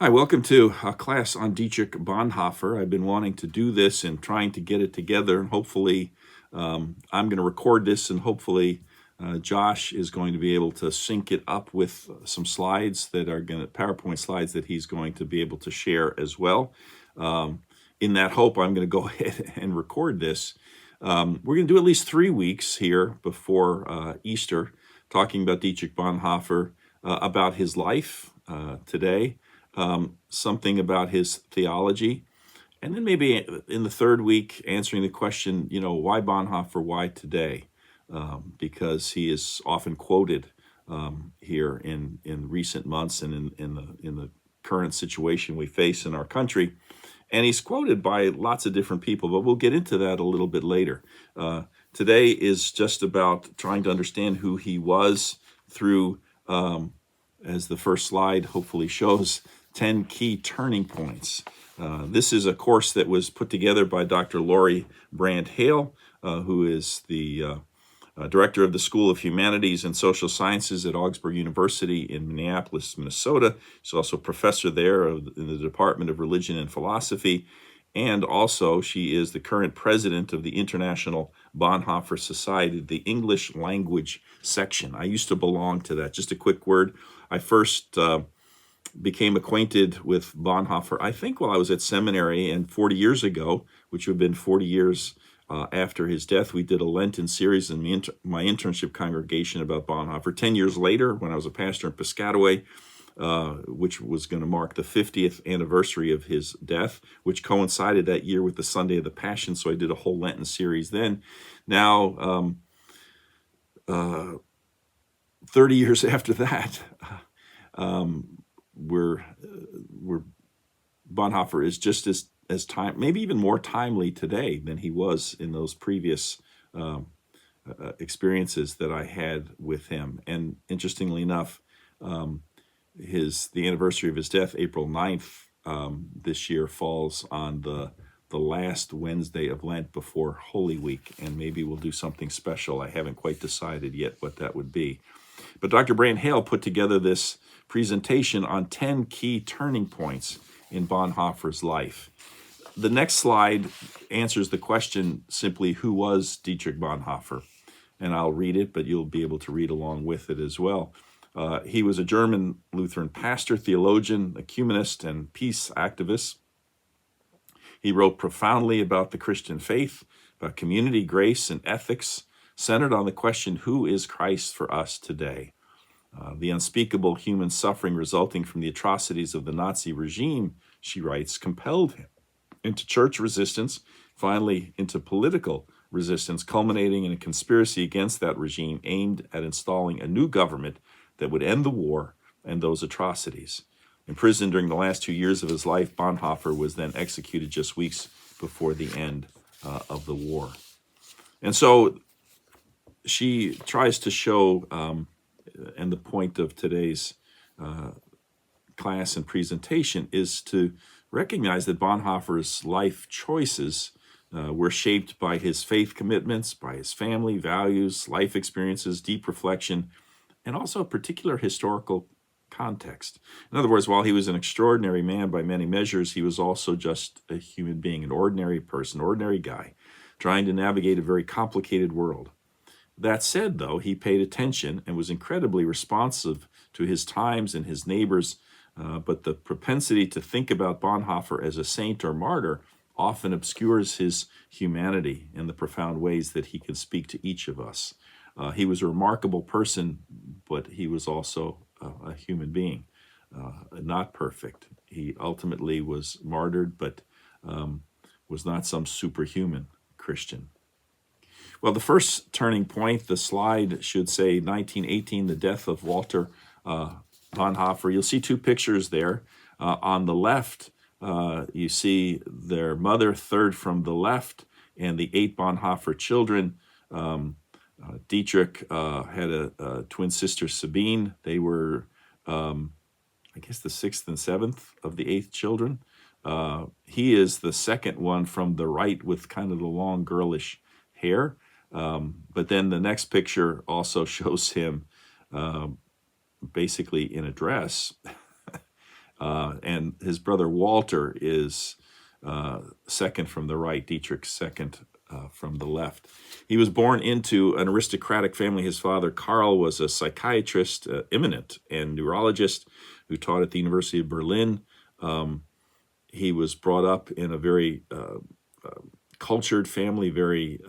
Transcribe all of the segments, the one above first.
Hi, welcome to a class on Dietrich Bonhoeffer. I've been wanting to do this and trying to get it together. Hopefully, I'm going to record this, and hopefully, Josh is going to be able to sync it up with some slides that are PowerPoint slides that he's going to be able to share as well. In that hope, I'm going to go ahead and record this. We're going to do at least 3 weeks here before Easter, talking about Dietrich Bonhoeffer, about his life today. Something about his theology, and then maybe in the third week answering the question, why Bonhoeffer, why today? Because he is often quoted here in recent months and in the current situation we face in our country, and he's quoted by lots of different people. But we'll get into that a little bit later. Today is just about trying to understand who he was through, as the first slide hopefully shows, 10 key turning points. This is a course that was put together by Dr. Laurie Brand-Hale, who is the director of the School of Humanities and Social Sciences at Augsburg University in Minneapolis, Minnesota. She's also a professor there in the Department of Religion and Philosophy. And also, she is the current president of the International Bonhoeffer Society, the English language section. I used to belong to that. Just a quick word. I first became acquainted with Bonhoeffer, I think, while I was at seminary, and 40 years ago, which would have been 40 years after his death, we did a Lenten series in my internship congregation about Bonhoeffer. 10 years later, when I was a pastor in Piscataway, which was going to mark the 50th anniversary of his death, which coincided that year with the Sunday of the Passion, so I did a whole Lenten series then. Now, 30 years after that, we're Bonhoeffer is just as time, maybe even more timely today than he was in those previous experiences that I had with him. And interestingly enough, the anniversary of his death, April 9th, this year, falls on the last Wednesday of Lent before Holy Week, and maybe we'll do something special. I haven't quite decided yet what that would be. But Dr. Brand-Hale put together this presentation on 10 key turning points in Bonhoeffer's life. The next slide answers the question simply, who was Dietrich Bonhoeffer? And I'll read it, but you'll be able to read along with it as well. He was a German Lutheran pastor, theologian, ecumenist, and peace activist. He wrote profoundly about the Christian faith, about community, grace, and ethics, centered on the question, who is Christ for us today? The unspeakable human suffering resulting from the atrocities of the Nazi regime, she writes, compelled him into church resistance, finally into political resistance, culminating in a conspiracy against that regime aimed at installing a new government that would end the war and those atrocities. Imprisoned during the last 2 years of his life, Bonhoeffer was then executed just weeks before the end of the war. And so she tries to show, and the point of today's class and presentation is to recognize that Bonhoeffer's life choices were shaped by his faith commitments, by his family, values, life experiences, deep reflection, and also a particular historical context. In other words, while he was an extraordinary man by many measures, he was also just a human being, an ordinary person, ordinary guy, trying to navigate a very complicated world. That said, though, he paid attention and was incredibly responsive to his times and his neighbors, but the propensity to think about Bonhoeffer as a saint or martyr often obscures his humanity in the profound ways that he can speak to each of us. He was a remarkable person, but he was also a human being, not perfect. He ultimately was martyred, but was not some superhuman Christian. Well, the first turning point, the slide should say 1918, the death of Walter Bonhoeffer. You'll see two pictures there. On the left, you see their mother, third from the left, and the 8 Bonhoeffer children. Dietrich had a twin sister, Sabine. They were, I guess, the 6th and 7th of the 8 children. He is the second one from the right with kind of the long girlish hair. But then the next picture also shows him basically in a dress. and his brother Walter is second from the right, Dietrich second from the left. He was born into an aristocratic family. His father, Karl, was a psychiatrist, eminent, and neurologist who taught at the University of Berlin. He was brought up in a very cultured family, very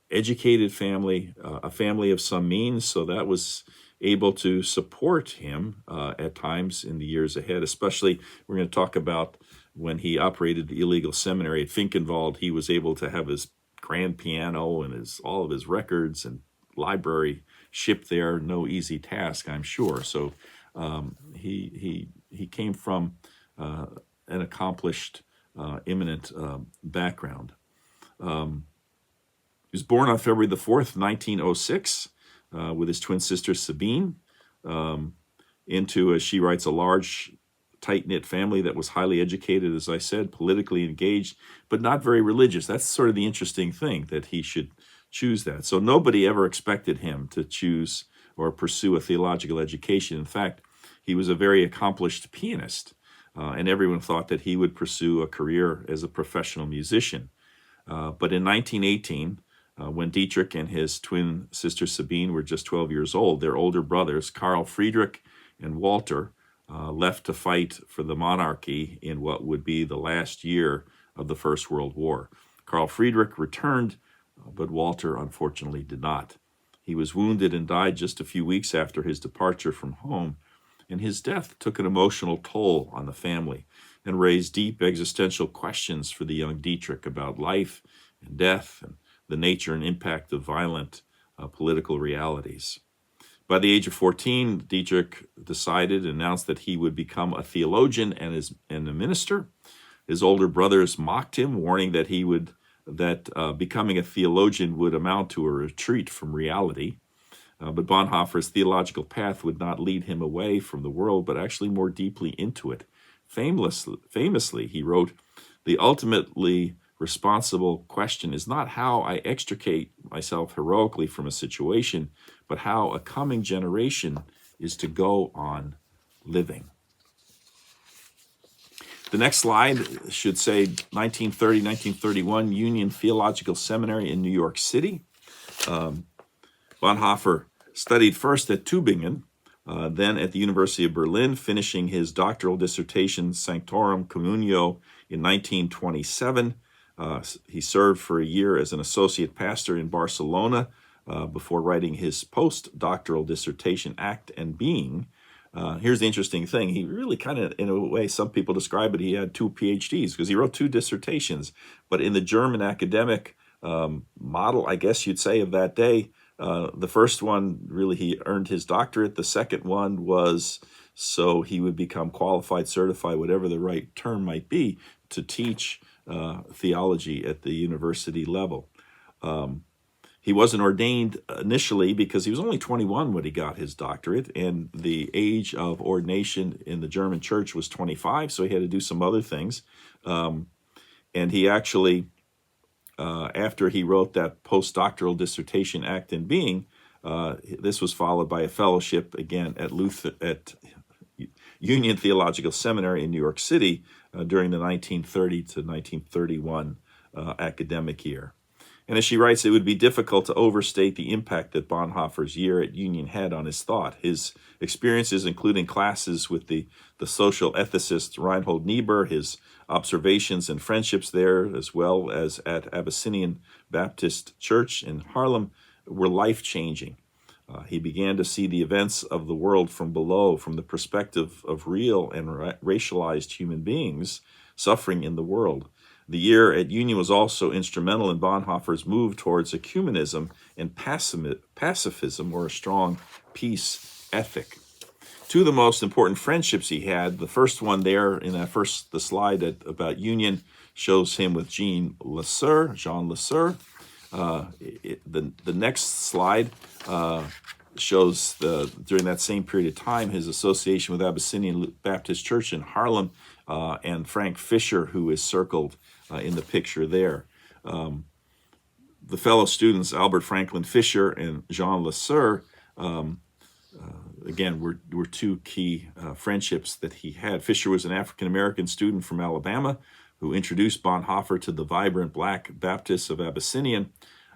educated family, a family of some means, so that was able to support him at times in the years ahead. Especially, we're going to talk about when he operated the illegal seminary at Finkenwald. He was able to have his grand piano and all of his records and library shipped there. No easy task, I'm sure. So he came from an accomplished, eminent background. He was born on February the 4th, 1906, with his twin sister Sabine, into, as she writes, a large, tight-knit family that was highly educated, as I said, politically engaged, but not very religious. That's sort of the interesting thing, that he should choose that. So nobody ever expected him to choose or pursue a theological education. In fact, he was a very accomplished pianist, and everyone thought that he would pursue a career as a professional musician. But in 1918, when Dietrich and his twin sister Sabine were just 12 years old, their older brothers, Karl Friedrich and Walter, left to fight for the monarchy in what would be the last year of the First World War. Karl Friedrich returned, but Walter unfortunately did not. He was wounded and died just a few weeks after his departure from home, and his death took an emotional toll on the family and raised deep existential questions for the young Dietrich about life and death and the nature and impact of violent political realities. By the age of 14, Dietrich decided and announced that he would become a theologian and a minister. His older brothers mocked him, warning that becoming a theologian would amount to a retreat from reality. But Bonhoeffer's theological path would not lead him away from the world, but actually more deeply into it. Famously, he wrote, "The ultimately responsible question is not how I extricate myself heroically from a situation, but how a coming generation is to go on living." The next slide should say 1930, 1931, Union Theological Seminary in New York City. Bonhoeffer studied first at Tübingen, then at the University of Berlin, finishing his doctoral dissertation, Sanctorum Communio, in 1927. He served for a year as an associate pastor in Barcelona before writing his postdoctoral dissertation, Act and Being. Here's the interesting thing. He really kind of, in a way, some people describe it, he had 2 PhDs because he wrote 2 dissertations. But in the German academic model, I guess you'd say, of that day, the first one, really, he earned his doctorate. The second one was so he would become qualified, certified, whatever the right term might be, to teach theology at the university level. He wasn't ordained initially because he was only 21 when he got his doctorate, and the age of ordination in the German church was 25, so he had to do some other things. And he actually, after he wrote that postdoctoral dissertation, Act and Being, this was followed by a fellowship, again, at Union Theological Seminary in New York City during the 1930 to 1931 academic year. And as she writes, it would be difficult to overstate the impact that Bonhoeffer's year at Union had on his thought. His experiences, including classes with the social ethicist Reinhold Niebuhr, his observations and friendships there, as well as at Abyssinian Baptist Church in Harlem, were life-changing. He began to see the events of the world from below, from the perspective of real and racialized human beings suffering in the world. The year at Union was also instrumental in Bonhoeffer's move towards ecumenism and pacifism, or a strong peace ethic. 2 of the most important friendships he had, the first one there in the slide about Union shows him with Jean Lesueur. The next slide shows during that same period of time his association with Abyssinian Baptist Church in Harlem and Frank Fisher, who is circled in the picture there. The fellow students, Albert Franklin Fisher and Jean Lesueur, again, were two key friendships that he had. Fisher was an African-American student from Alabama who introduced Bonhoeffer to the vibrant Black Baptists of Abyssinia.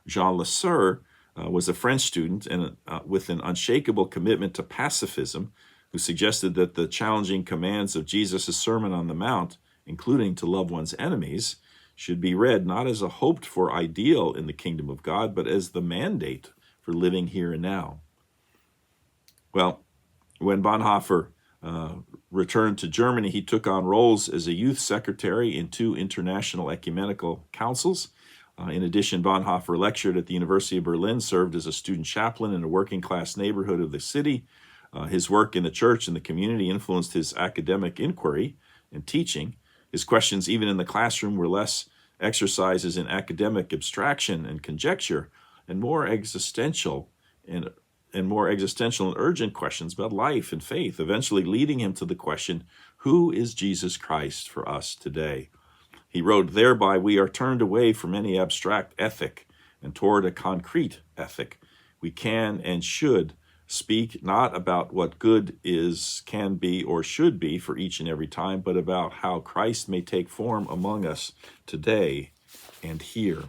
Jean Lasser was a French student and with an unshakable commitment to pacifism, who suggested that the challenging commands of Jesus' Sermon on the Mount, including to love one's enemies, should be read not as a hoped-for ideal in the kingdom of God, but as the mandate for living here and now. Well, when Bonhoeffer returned to Germany, he took on roles as a youth secretary in 2 international ecumenical councils. In addition, Bonhoeffer lectured at the University of Berlin, served as a student chaplain in a working-class neighborhood of the city. His work in the church and the community influenced his academic inquiry and teaching. His questions, even in the classroom, were less exercises in academic abstraction and conjecture, and more existential and urgent questions about life and faith, eventually leading him to the question, who is Jesus Christ for us today? He wrote, thereby we are turned away from any abstract ethic and toward a concrete ethic. We can and should speak not about what good is, can be, or should be for each and every time, but about how Christ may take form among us today and here.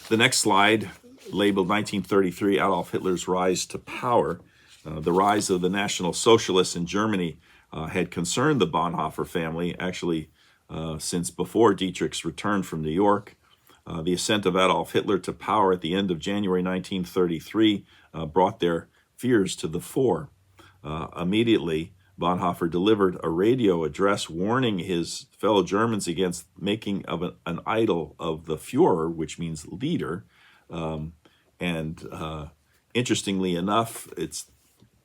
The next slide, labeled 1933, Adolf Hitler's Rise to Power. The rise of the National Socialists in Germany had concerned the Bonhoeffer family, actually since before Dietrich's return from New York. The ascent of Adolf Hitler to power at the end of January 1933 brought their fears to the fore. Immediately, Bonhoeffer delivered a radio address warning his fellow Germans against making of an idol of the Führer, which means leader. Interestingly enough, it's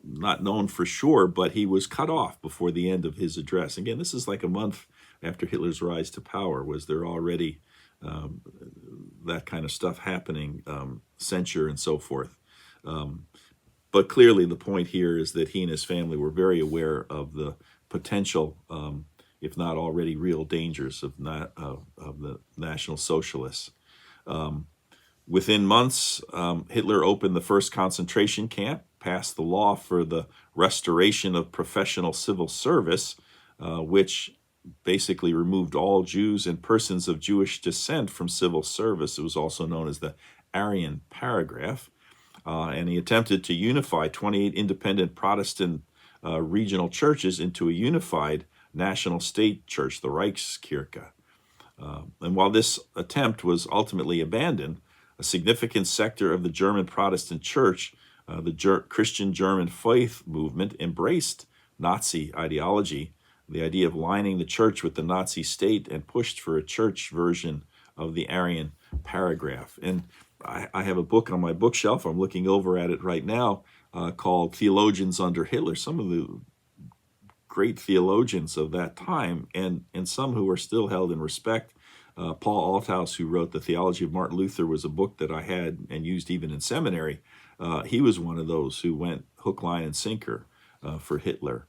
not known for sure, but he was cut off before the end of his address. Again, this is like a month after Hitler's rise to power. Was there already that kind of stuff happening, censure and so forth? But clearly the point here is that he and his family were very aware of the potential, if not already real dangers of the National Socialists. Within months, Hitler opened the first concentration camp, passed the law for the restoration of professional civil service, which basically removed all Jews and persons of Jewish descent from civil service. It was also known as the Aryan Paragraph. And he attempted to unify 28 independent Protestant regional churches into a unified national state church, the Reichskirche. And while this attempt was ultimately abandoned, a significant sector of the German Protestant church, the Christian German faith movement, embraced Nazi ideology, the idea of lining the church with the Nazi state, and pushed for a church version of the Aryan Paragraph. And I have a book on my bookshelf, I'm looking over at it right now, called Theologians Under Hitler, some of the great theologians of that time, and some who are still held in respect. Paul Althaus, who wrote The Theology of Martin Luther, was a book that I had and used even in seminary. He was one of those who went hook, line, and sinker for Hitler.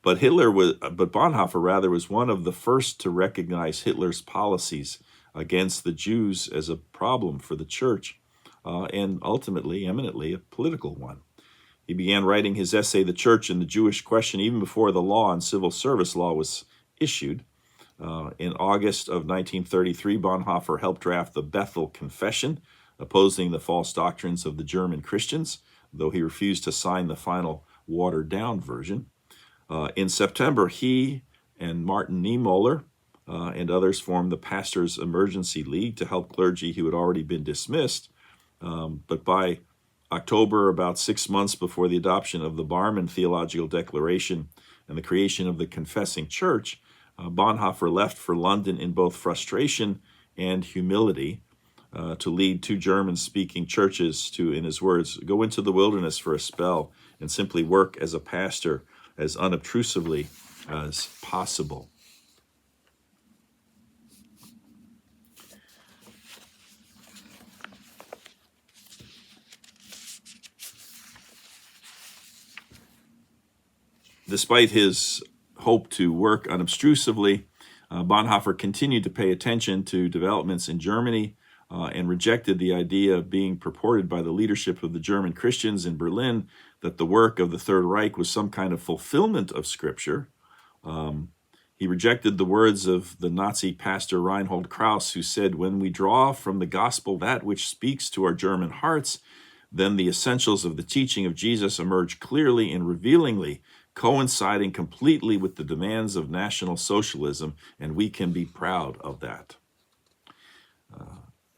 But Bonhoeffer was one of the first to recognize Hitler's policies against the Jews as a problem for the church, and ultimately, eminently, a political one. He began writing his essay, The Church and the Jewish Question, even before the law on civil service law was issued. In August of 1933, Bonhoeffer helped draft the Bethel Confession, opposing the false doctrines of the German Christians, though he refused to sign the final watered-down version. In September, he and Martin Niemöller and others formed the Pastors' Emergency League to help clergy who had already been dismissed. But by October, about 6 months before the adoption of the Barmen Theological Declaration and the creation of the Confessing Church, Bonhoeffer left for London in both frustration and humility to lead 2 German-speaking churches to, in his words, go into the wilderness for a spell and simply work as a pastor as unobtrusively as possible. Despite his hope to work unobtrusively, Bonhoeffer continued to pay attention to developments in Germany and rejected the idea being purported by the leadership of the German Christians in Berlin that the work of the Third Reich was some kind of fulfillment of Scripture. He rejected the words of the Nazi pastor Reinhold Krauss, who said, "When we draw from the gospel that which speaks to our German hearts, then the essentials of the teaching of Jesus emerge clearly and revealingly, coinciding completely with the demands of National Socialism, and we can be proud of that."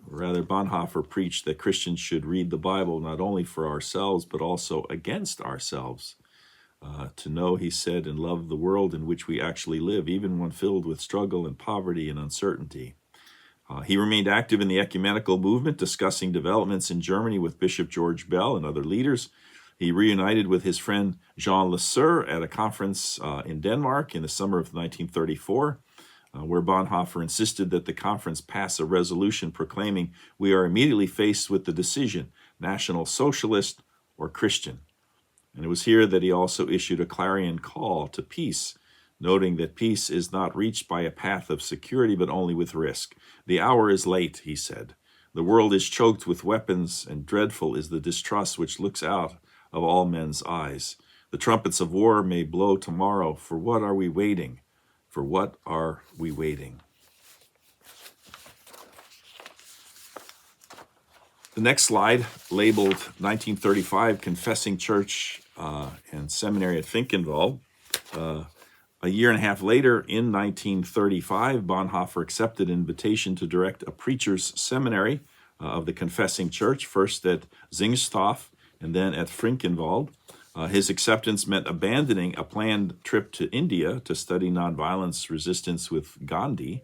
Rather, Bonhoeffer preached that Christians should read the Bible not only for ourselves, but also against ourselves. To know, he said, and love the world in which we actually live, even when filled with struggle and poverty and uncertainty. He remained active in the ecumenical movement, discussing developments in Germany with Bishop George Bell and other leaders. He reunited with his friend Jean Lasser at a conference in Denmark in the summer of 1934, where Bonhoeffer insisted that the conference pass a resolution proclaiming, "We are immediately faced with the decision, National Socialist or Christian." And it was here that he also issued a clarion call to peace, noting that peace is not reached by a path of security, but only with risk. "The hour is late," he said. "The world is choked with weapons, and dreadful is the distrust which looks out of all men's eyes. The trumpets of war may blow tomorrow. For what are we waiting? For what are we waiting?" The next slide, labeled 1935 Confessing Church and Seminary at Finkenwald. A year and a half later, in 1935, Bonhoeffer accepted an invitation to direct a preacher's seminary of the Confessing Church, first at Zingstoff and then at Finkenwald. His acceptance meant abandoning a planned trip to India to study nonviolence resistance with Gandhi.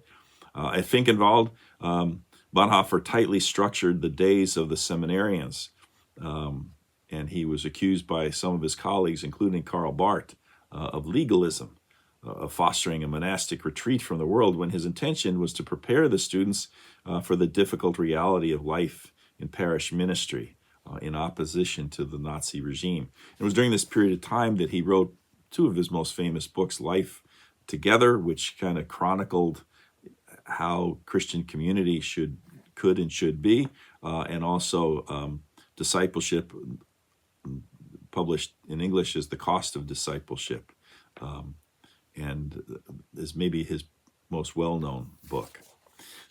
At Finkenwald, Bonhoeffer tightly structured the days of the seminarians, and he was accused by some of his colleagues, including Karl Barth, of legalism, of fostering a monastic retreat from the world, when his intention was to prepare the students for the difficult reality of life in parish ministry in opposition to the Nazi regime. It was during this period of time that he wrote two of his most famous books, Life Together, which kind of chronicled how Christian community could and should be, and also Discipleship, published in English as The Cost of Discipleship, and is maybe his most well-known book.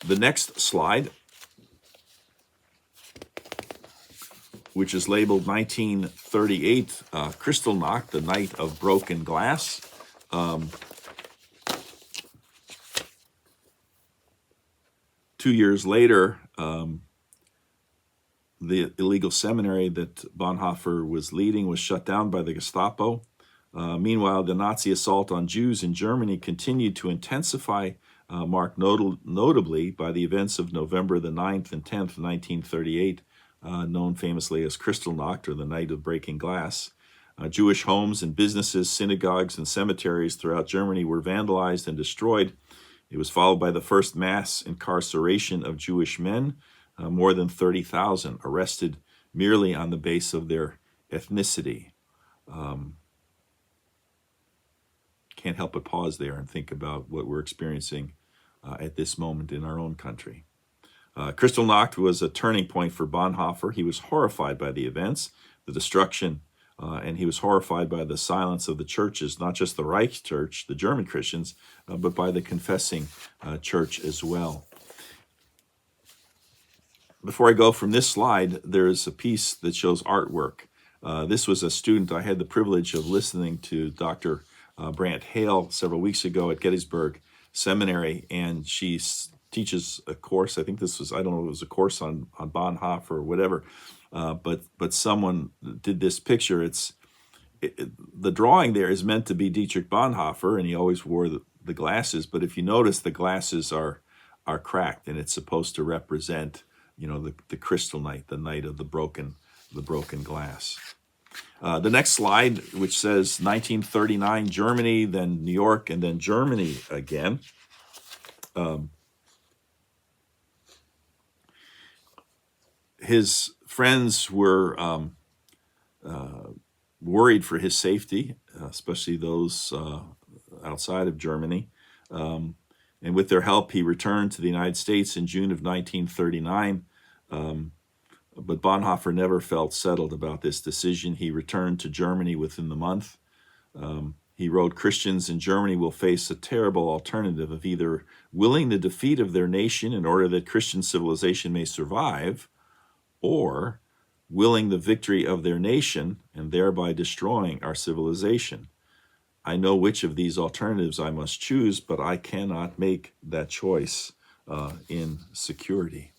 The next slide, which is labeled 1938 Kristallnacht, the Night of Broken Glass. 2 years later, the illegal seminary that Bonhoeffer was leading was shut down by the Gestapo. Meanwhile, the Nazi assault on Jews in Germany continued to intensify, marked notably by the events of November the 9th and 10th, 1938, known famously as Kristallnacht, or the Night of Breaking Glass. Jewish homes and businesses, synagogues, and cemeteries throughout Germany were vandalized and destroyed. It was followed by the first mass incarceration of Jewish men, more than 30,000 arrested merely on the basis of their ethnicity. Can't help but pause there and think about what we're experiencing at this moment in our own country. Kristallnacht was a turning point for Bonhoeffer. He was horrified by the events, the destruction, and he was horrified by the silence of the churches, not just the Reich Church, the German Christians, but by the confessing church as well. Before I go from this slide, there is a piece that shows artwork. This was a student. I had the privilege of listening to Dr. Brandt Hale several weeks ago at Gettysburg Seminary, and she teaches a course. I think this was, I don't know, it was a course on Bonhoeffer or whatever, but someone did this picture. The drawing there is meant to be Dietrich Bonhoeffer, and he always wore the glasses, but if you notice, the glasses are cracked, and it's supposed to represent, the crystal night, the night of the broken glass. The next slide, which says 1939 Germany, then New York, and then Germany again. His friends were worried for his safety, especially those outside of Germany. And with their help, he returned to the United States in June of 1939. But Bonhoeffer never felt settled about this decision. He returned to Germany within the month. He wrote, Christians in Germany will face a terrible alternative of either willing the defeat of their nation in order that Christian civilization may survive, or willing the victory of their nation and thereby destroying our civilization. I know which of these alternatives I must choose, but I cannot make that choice in security.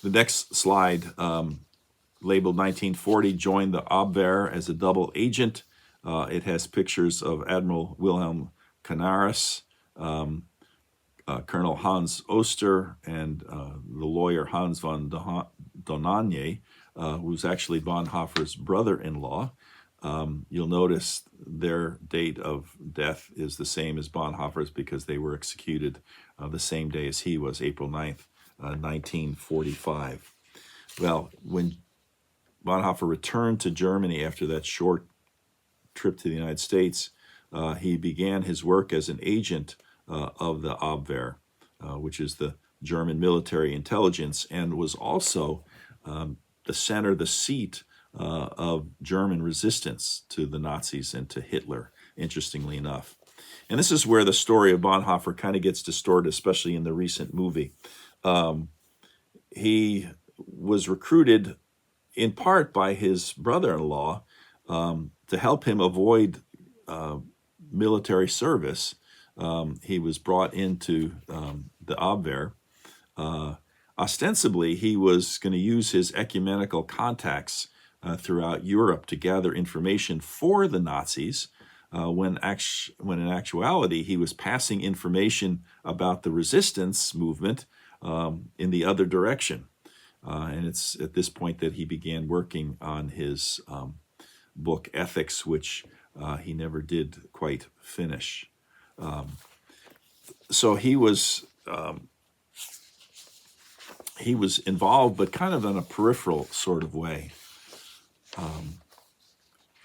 The next slide, labeled 1940, joined the Abwehr as a double agent. It has pictures of Admiral Wilhelm Canaris, Colonel Hans Oster, and the lawyer Hans von Donagne, who's actually Bonhoeffer's brother-in-law. You'll notice their date of death is the same as Bonhoeffer's because they were executed the same day as he was, April 9th, 1945. Well, when Bonhoeffer returned to Germany after that short trip to the United States, he began his work as an agent of the Abwehr, which is the German military intelligence, and was also the center, the seat of German resistance to the Nazis and to Hitler, interestingly enough. And this is where the story of Bonhoeffer kind of gets distorted, especially in the recent movie. He was recruited in part by his brother-in-law to help him avoid military service. He was brought into the Abwehr. Ostensibly, he was going to use his ecumenical contacts throughout Europe to gather information for the Nazis, when in actuality he was passing information about the resistance movement in the other direction. And it's at this point that he began working on his book Ethics, which he never did quite finish. So he was involved, but kind of in a peripheral sort of way.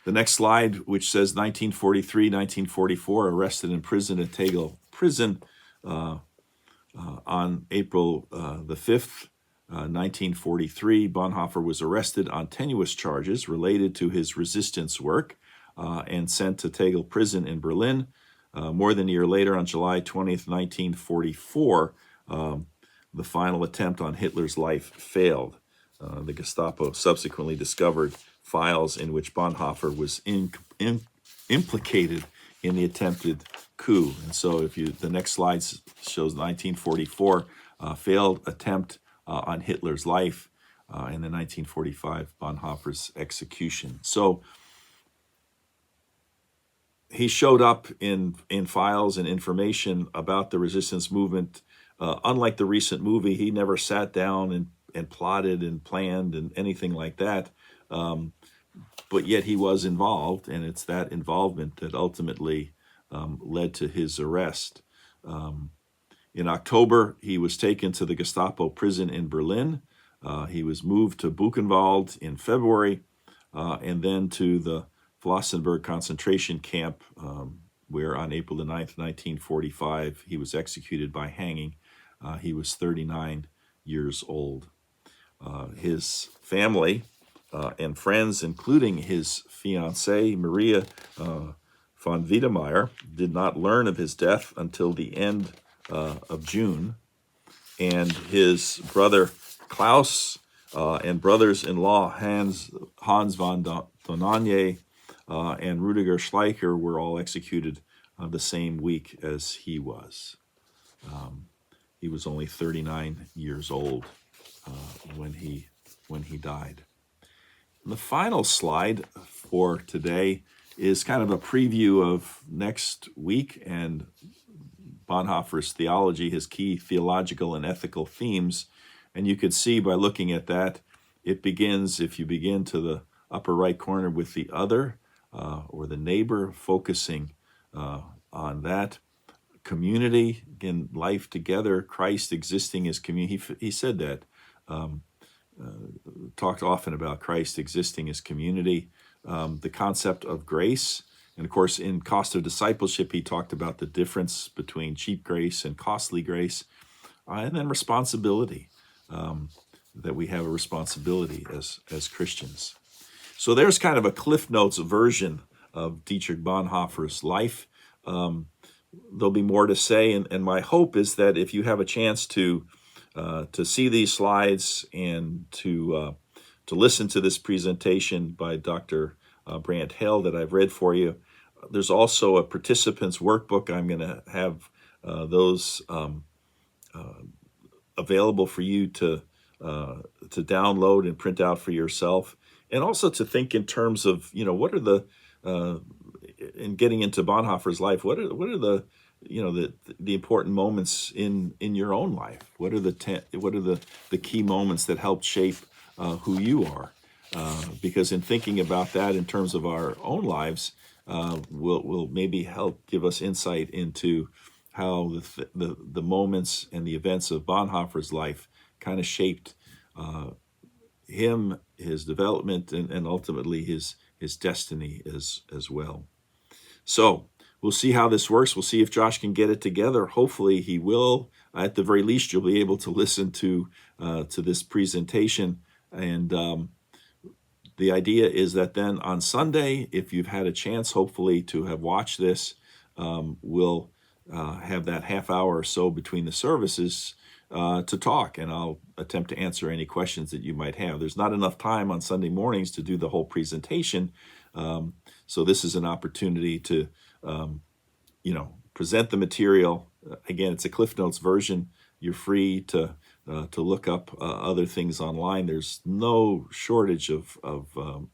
The next slide, which says 1943, 1944, arrested and imprisoned at Tegel Prison on April the 5th, 1943. Bonhoeffer was arrested on tenuous charges related to his resistance work and sent to Tegel Prison in Berlin. More than a year later, on July 20th, 1944, the final attempt on Hitler's life failed. The Gestapo subsequently discovered files in which Bonhoeffer was implicated in the attempted coup. And so the next slide shows 1944 failed attempt on Hitler's life, and then 1945 Bonhoeffer's execution. So he showed up in files and information about the resistance movement. Unlike the recent movie, he never sat down and plotted and planned and anything like that. But yet he was involved, and it's that involvement that ultimately led to his arrest. In October, he was taken to the Gestapo prison in Berlin. He was moved to Buchenwald in February, and then to the Flossenburg concentration camp, where on April the 9th, 1945, he was executed by hanging. He was 39 years old. His family and friends, including his fiancée, Maria von Wiedemeyer, did not learn of his death until the end of June. And his brother Klaus and brothers-in-law Hans von Donagne and Rudiger Schleicher were all executed the same week as he was. He was only 39 years old when he died. And the final slide for today is kind of a preview of next week and Bonhoeffer's theology, his key theological and ethical themes. And you could see by looking at that, it begins, if you begin to the upper right corner, with the other or the neighbor, focusing on that. Community, again, life together, Christ existing as community. He said that, talked often about Christ existing as community. The concept of grace And of course, in Cost of Discipleship, he talked about the difference between cheap grace and costly grace, and then responsibility, that we have a responsibility as Christians. So there's kind of a Cliff Notes version of Dietrich Bonhoeffer's life. There'll be more to say, and my hope is that if you have a chance to see these slides and to listen to this presentation by Dr. Brandt Hale that I've read for you, there's also a participants workbook. I'm going to have those available for you to download and print out for yourself, and also to think in terms of, what are the in getting into Bonhoeffer's life, what are the the important moments in your own life? What are the key moments that helped shape who you are? Because in thinking about that in terms of our own lives, will maybe help give us insight into how the moments and the events of Bonhoeffer's life kind of shaped him, his development, and ultimately his destiny as well. So we'll see how this works. We'll see if Josh can get it together. Hopefully he will. At the very least, you'll be able to listen to this presentation. And the idea is that then on Sunday, if you've had a chance, hopefully, to have watched this, we'll have that half hour or so between the services to talk, and I'll attempt to answer any questions that you might have. There's not enough time on Sunday mornings to do the whole presentation, so this is an opportunity to, present the material. Again, it's a Cliff Notes version. You're free to look up other things online. There's no shortage of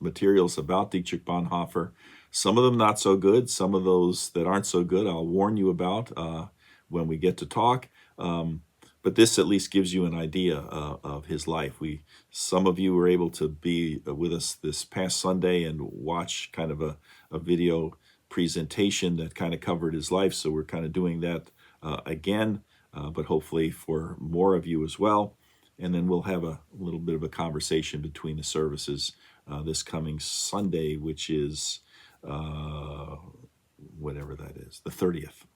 materials about Dietrich Bonhoeffer. Some of them not so good. Some of those that aren't so good, I'll warn you about when we get to talk. But this at least gives you an idea of his life. Some of you were able to be with us this past Sunday and watch kind of a video presentation that kind of covered his life. So we're kind of doing that again, but hopefully for more of you as well. And then we'll have a little bit of a conversation between the services this coming Sunday, which is whatever that is, the 30th.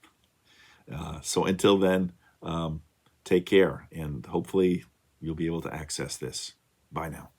So until then, take care, and hopefully you'll be able to access this. Bye now.